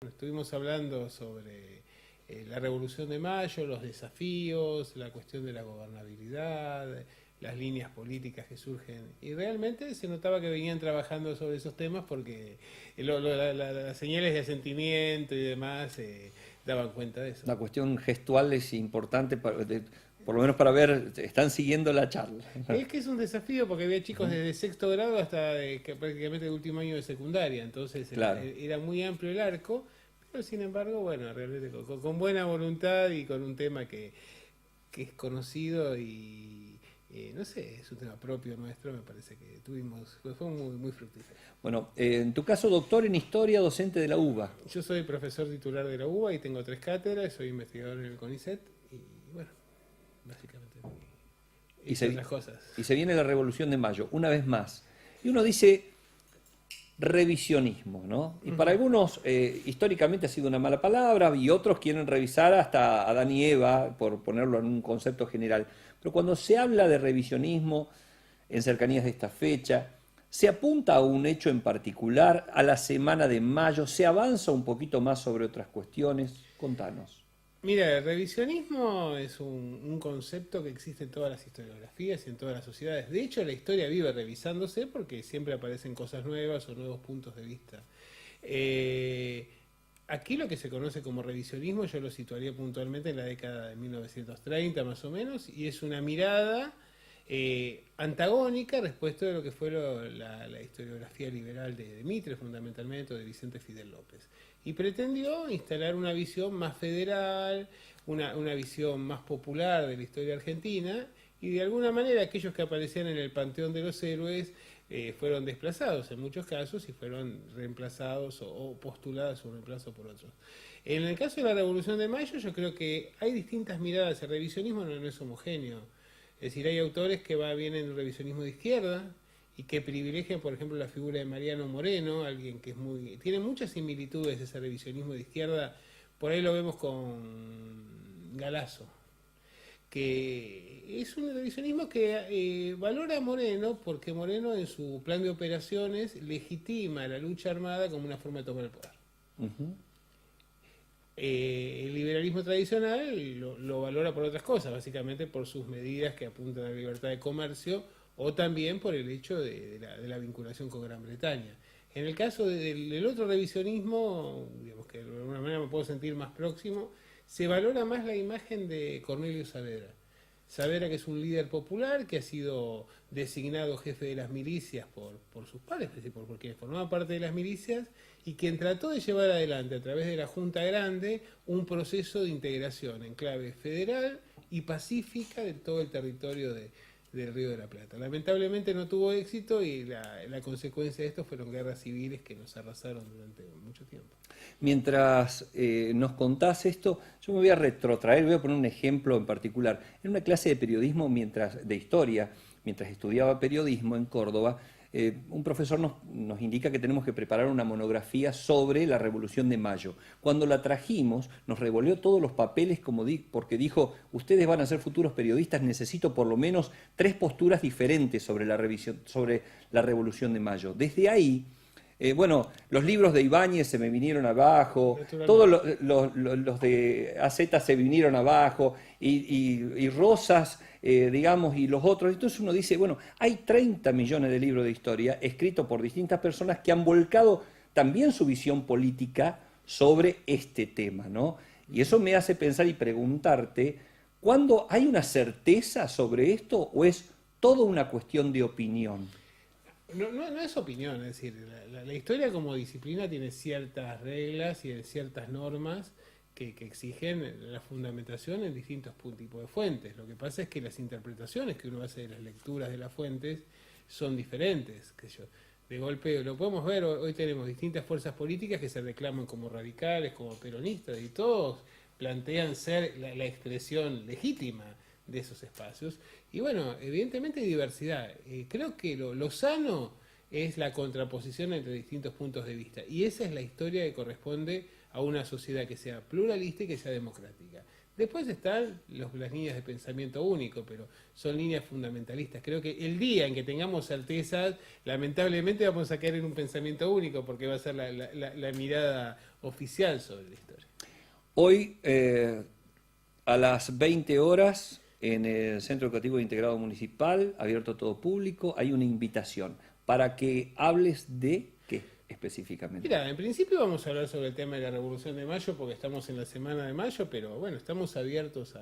Estuvimos hablando sobre la Revolución de Mayo, los desafíos, la cuestión de la gobernabilidad, las líneas políticas que surgen. Y realmente se notaba que venían trabajando sobre esos temas porque las señales de asentimiento y demás daban cuenta de eso. La cuestión gestual es importante, por lo menos para ver, están siguiendo la charla. Es que es un desafío porque había chicos desde sexto grado hasta prácticamente el último año de secundaria, entonces Claro. era muy amplio el arco, pero sin embargo, bueno, realmente con buena voluntad y con un tema que es conocido y no sé, es un tema propio nuestro, me parece que fue muy fructífero. Bueno, en tu caso, doctor en historia, docente de la UBA. Yo soy profesor titular de la UBA y tengo 3 cátedras, soy investigador en el CONICET y bueno, básicamente Y hice se, otras cosas. y se viene la Revolución de Mayo, una vez más. Y uno dice revisionismo, ¿no? Y para algunos históricamente ha sido una mala palabra y otros quieren revisar hasta Adán y Eva, por ponerlo en un concepto general. Pero cuando se habla de revisionismo en cercanías de esta fecha, se apunta a un hecho en particular, a la semana de mayo, se avanza un poquito más sobre otras cuestiones. Contanos. Mira, el revisionismo es un concepto que existe en todas las historiografías y en todas las sociedades. De hecho, la historia vive revisándose porque siempre aparecen cosas nuevas o nuevos puntos de vista. Eh, Aquí lo que se conoce como revisionismo yo lo situaría puntualmente en la década de 1930 más o menos, y es una mirada antagónica respecto de lo que fue la historiografía liberal de Mitre fundamentalmente, o de Vicente Fidel López. Y pretendió instalar una visión más federal, una visión más popular de la historia argentina, y de alguna manera aquellos que aparecían en el panteón de los héroes fueron desplazados en muchos casos y fueron reemplazados o postuladas su reemplazo por otros. En el caso de la Revolución de Mayo yo creo que hay distintas miradas. El revisionismo no es homogéneo. Es decir, hay autores que vienen en el revisionismo de izquierda y que privilegian, por ejemplo, la figura de Mariano Moreno, alguien que tiene muchas similitudes ese revisionismo de izquierda. Por ahí lo vemos con Galasso, que es un revisionismo que valora a Moreno porque Moreno en su plan de operaciones legitima la lucha armada como una forma de tomar el poder. Ujú. El liberalismo tradicional lo valora por otras cosas, básicamente por sus medidas que apuntan a la libertad de comercio o también por el hecho de la vinculación con Gran Bretaña. En el caso del otro revisionismo, digamos que de alguna manera me puedo sentir más próximo, se valora más la imagen de Cornelio Saavedra. Saavedra, que es un líder popular, que ha sido designado jefe de las milicias por sus padres, es decir, por quienes formaban parte de las milicias, y quien trató de llevar adelante a través de la Junta Grande un proceso de integración en clave federal y pacífica de todo el territorio del Río de la Plata. Lamentablemente no tuvo éxito y la consecuencia de esto fueron guerras civiles que nos arrasaron durante mucho tiempo. Mientras nos contás esto, yo me voy a retrotraer, voy a poner un ejemplo en particular. En una clase de periodismo, de historia, mientras estudiaba periodismo en Córdoba, un profesor nos indica que tenemos que preparar una monografía sobre la Revolución de Mayo. Cuando la trajimos, nos revolvió todos los papeles porque dijo, ustedes van a ser futuros periodistas, necesito por lo menos 3 posturas diferentes sobre sobre la Revolución de Mayo. Desde ahí... bueno, los libros de Ibáñez se me vinieron abajo, todos los de AZ se vinieron abajo, y Rosas, digamos, y los otros. Entonces uno dice, bueno, hay 30 millones de libros de historia escritos por distintas personas que han volcado también su visión política sobre este tema, ¿no? Y eso me hace pensar y preguntarte, ¿cuándo hay una certeza sobre esto o es toda una cuestión de opinión? No es opinión, es decir, la historia como disciplina tiene ciertas reglas y ciertas normas que exigen la fundamentación en distintos tipos de fuentes. Lo que pasa es que las interpretaciones que uno hace de las lecturas de las fuentes son diferentes. De golpe lo podemos ver, hoy tenemos distintas fuerzas políticas que se reclaman como radicales, como peronistas, y todos plantean ser la expresión legítima de esos espacios. Y bueno, evidentemente hay diversidad. Creo que lo sano es la contraposición entre distintos puntos de vista. Y esa es la historia que corresponde a una sociedad que sea pluralista y que sea democrática. Después están las líneas de pensamiento único, pero son líneas fundamentalistas. Creo que el día en que tengamos certezas, lamentablemente vamos a caer en un pensamiento único, porque va a ser la mirada oficial sobre la historia. Hoy, a las 20 horas, en el Centro Educativo Integrado Municipal, abierto a todo público, hay una invitación para que hables de qué específicamente. Mira, en principio vamos a hablar sobre el tema de la Revolución de Mayo, porque estamos en la Semana de Mayo, pero bueno, estamos abiertos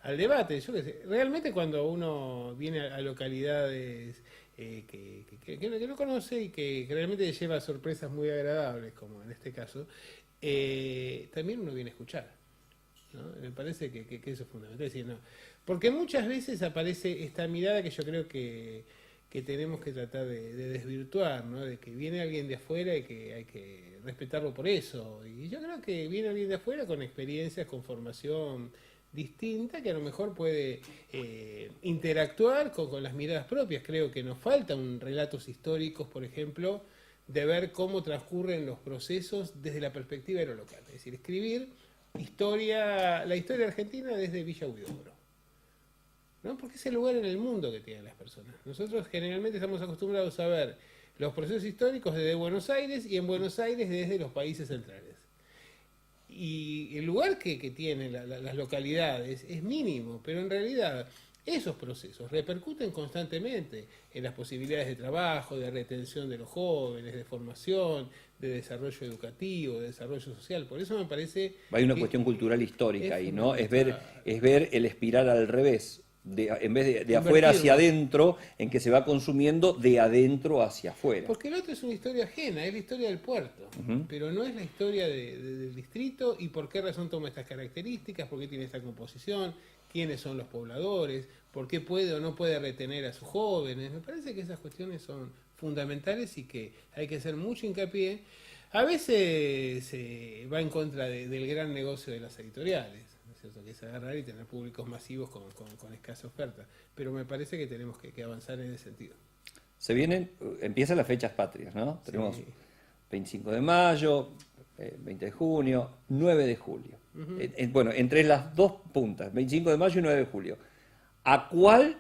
al debate. Yo qué sé, realmente cuando uno viene a localidades que no conoce y que realmente lleva sorpresas muy agradables, como en este caso, también uno viene a escuchar, ¿no? Me parece que eso es fundamental. Es decir, no, porque muchas veces aparece esta mirada que yo creo que tenemos que tratar de desvirtuar, ¿no? De que viene alguien de afuera y que hay que respetarlo por eso. Y yo creo que viene alguien de afuera con experiencias, con formación distinta, que a lo mejor puede interactuar con las miradas propias. Creo que nos faltan relatos históricos, por ejemplo, de ver cómo transcurren los procesos desde la perspectiva de lo local. Es decir, escribir la historia argentina desde Villa Huidobro, ¿no? Porque es el lugar en el mundo que tienen las personas. Nosotros generalmente estamos acostumbrados a ver los procesos históricos desde Buenos Aires y en Buenos Aires desde los países centrales. Y el lugar que tienen las localidades es mínimo, pero en realidad esos procesos repercuten constantemente en las posibilidades de trabajo, de retención de los jóvenes, de formación, de desarrollo educativo, de desarrollo social. Por eso me parece... Hay una cuestión cultural histórica ahí, ¿no? Es ver el espiral al revés. En vez de afuera hacia adentro, en que se va consumiendo de adentro hacia afuera. Porque el otro es una historia ajena, es la historia del puerto, pero no es la historia del distrito y por qué razón toma estas características, por qué tiene esta composición, quiénes son los pobladores, por qué puede o no puede retener a sus jóvenes. Me parece que esas cuestiones son fundamentales y que hay que hacer mucho hincapié. A veces se va en contra del gran negocio de las editoriales, que es agarrar y tener públicos masivos con escasa oferta, pero me parece que tenemos que avanzar en ese sentido. Empiezan las fechas patrias, ¿no? Sí. Tenemos 25 de mayo, 20 de junio, 9 de julio. Bueno, entre las dos puntas, 25 de mayo y 9 de julio. ¿A cuál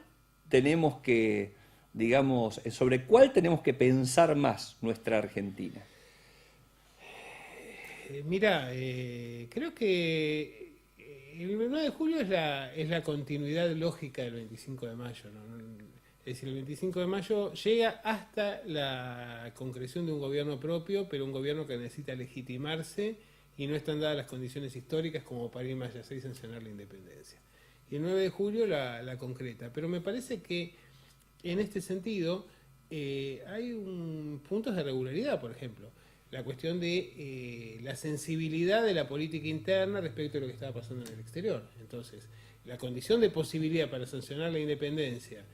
tenemos que, digamos, sobre cuál tenemos que pensar más nuestra Argentina? Mira, creo que el 9 de julio es la continuidad lógica del 25 de mayo, ¿no? Es decir, el 25 de mayo llega hasta la concreción de un gobierno propio, pero un gobierno que necesita legitimarse y no están dadas las condiciones históricas como para ir más allá y sancionar la independencia. Y el 9 de julio la concreta. Pero me parece que en este sentido hay puntos de regularidad, por ejemplo. La cuestión de la sensibilidad de la política interna respecto a lo que estaba pasando en el exterior. Entonces, la condición de posibilidad para sancionar la independencia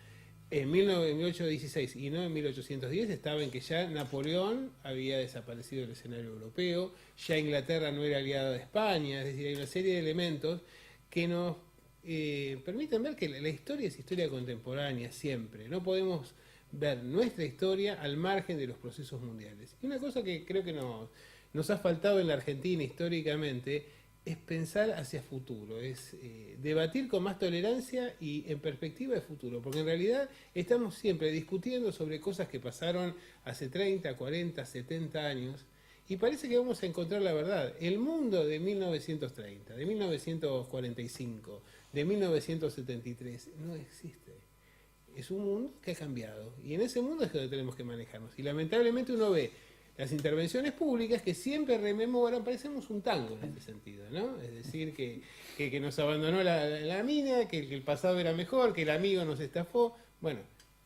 en 1816 y no en 1810 estaba en que ya Napoleón había desaparecido del escenario europeo, ya Inglaterra no era aliada de España, es decir, hay una serie de elementos que nos permiten ver que la historia es historia contemporánea siempre. No podemos ver nuestra historia al margen de los procesos mundiales. Y una cosa que creo que nos ha faltado en la Argentina históricamente es pensar hacia futuro, es debatir con más tolerancia y en perspectiva de futuro, porque en realidad estamos siempre discutiendo sobre cosas que pasaron hace 30, 40, 70 años y parece que vamos a encontrar la verdad. El mundo de 1930, de 1945, de 1973 no existe. Es un mundo que ha cambiado y en ese mundo es donde tenemos que manejarnos. Y lamentablemente uno ve las intervenciones públicas que siempre rememoran, parecemos un tango en este sentido, ¿no? Es decir, que nos abandonó la mina, que el pasado era mejor, que el amigo nos estafó. Bueno,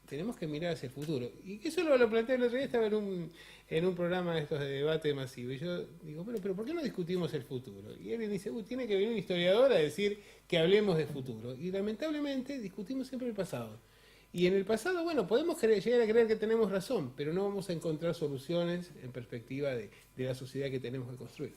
tenemos que mirar hacia el futuro. Y eso lo planteé el otro día, estaba en un programa de estos de debate masivo. Y yo digo, pero ¿por qué no discutimos el futuro? Y él dice, tiene que venir un historiador a decir que hablemos de futuro. Y lamentablemente discutimos siempre el pasado. Y en el pasado, bueno, podemos llegar a creer que tenemos razón, pero no vamos a encontrar soluciones en perspectiva de la sociedad que tenemos que construir.